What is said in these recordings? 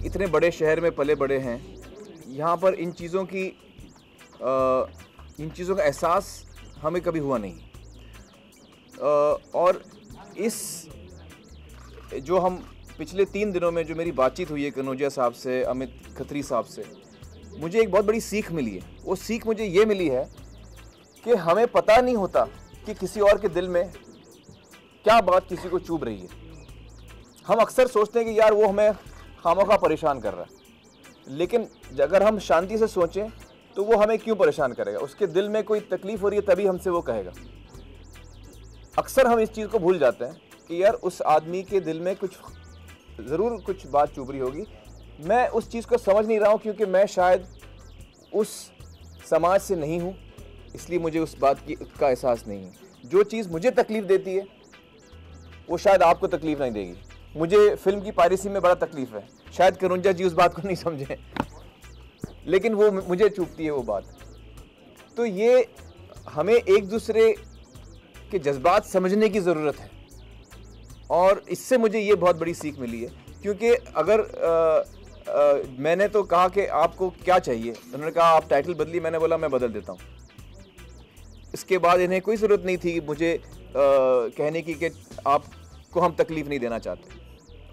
इतने बड़े शहर में पले बड़े हैं, यहाँ पर इन चीज़ों का एहसास हमें कभी हुआ नहीं। और इस जो हम पिछले 3 दिनों में जो मेरी बातचीत हुई है कनौजिया साहब से, अमित खत्री साहब से, मुझे एक बहुत बड़ी सीख मिली है। वो सीख मुझे ये मिली है कि हमें पता नहीं होता कि किसी और के दिल में क्या बात किसी को चुभ रही है। हम अक्सर सोचते हैं कि यार वो हमें खामोखा परेशान कर रहा है, लेकिन अगर हम शांति से सोचें तो वो हमें क्यों परेशान करेगा। उसके दिल में कोई तकलीफ़ हो रही है तभी हमसे वो कहेगा। अक्सर हम इस चीज़ को भूल जाते हैं कि यार उस आदमी के दिल में ज़रूर कुछ बात चुभ रही होगी। मैं उस चीज़ को समझ नहीं रहा हूँ क्योंकि मैं शायद उस समाज से नहीं हूँ, इसलिए मुझे उस बात का एहसास नहीं है। जो चीज़ मुझे तकलीफ़ देती है वो शायद आपको तकलीफ़ नहीं देगी। मुझे फिल्म की पायरेसी में बड़ा तकलीफ़ है, शायद कनौजिया जी उस बात को नहीं समझें, लेकिन वो मुझे चुभती है वो बात। तो ये हमें एक दूसरे के जज्बात समझने की ज़रूरत है, और इससे मुझे ये बहुत बड़ी सीख मिली है। क्योंकि अगर मैंने तो कहा कि आपको क्या चाहिए, उन्होंने कहा आप टाइटल बदली, मैंने बोला मैं बदल देता हूँ। इसके बाद इन्हें कोई ज़रूरत नहीं थी मुझे कहने की कि आपको हम तकलीफ़ नहीं देना चाहते।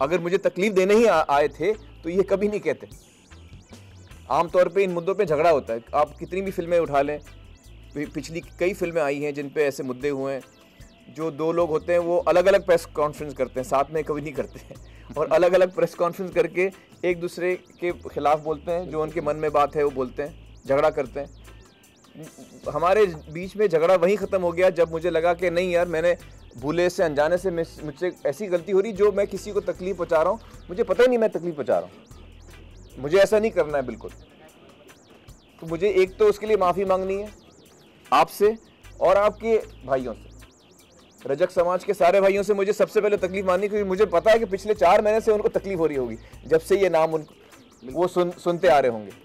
अगर मुझे तकलीफ़ देने ही आए थे तो ये कभी नहीं कहते। आमतौर पे इन मुद्दों पे झगड़ा होता है। आप कितनी भी फिल्में उठा लें, पिछली कई फिल्में आई हैं जिन पे ऐसे मुद्दे हुए हैं। जो 2 लोग होते हैं वो अलग अलग प्रेस कॉन्फ्रेंस करते हैं, साथ में कभी नहीं करते हैं, और अलग अलग प्रेस कॉन्फ्रेंस करके एक दूसरे के खिलाफ बोलते हैं, जो उनके मन में बात है वो बोलते हैं, झगड़ा करते हैं। हमारे बीच में झगड़ा वहीं ख़त्म हो गया जब मुझे लगा कि नहीं यार, मैंने भूले से अनजाने से मुझसे ऐसी गलती हो रही जो मैं किसी को तकलीफ़ पहुँचा रहा हूँ, मुझे पता ही नहीं मैं तकलीफ़ पहुँचा रहा हूँ, मुझे ऐसा नहीं करना है बिल्कुल। तो मुझे एक तो उसके लिए माफ़ी मांगनी है आपसे और आपके भाइयों से, रजक समाज के सारे भाइयों से मुझे सबसे पहले तकलीफ़ माननी, क्योंकि मुझे पता है कि पिछले 4 महीने से उनको तकलीफ़ हो रही होगी जब से ये नाम वो सुनते आ रहे होंगे।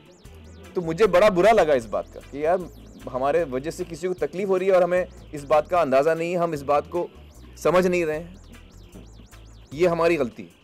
तो मुझे बड़ा बुरा लगा इस बात का कि यार हमारे वजह से किसी को तकलीफ़ हो रही है और हमें इस बात का अंदाज़ा नहीं है, हम इस बात को समझ नहीं रहे हैं। ये हमारी गलती है।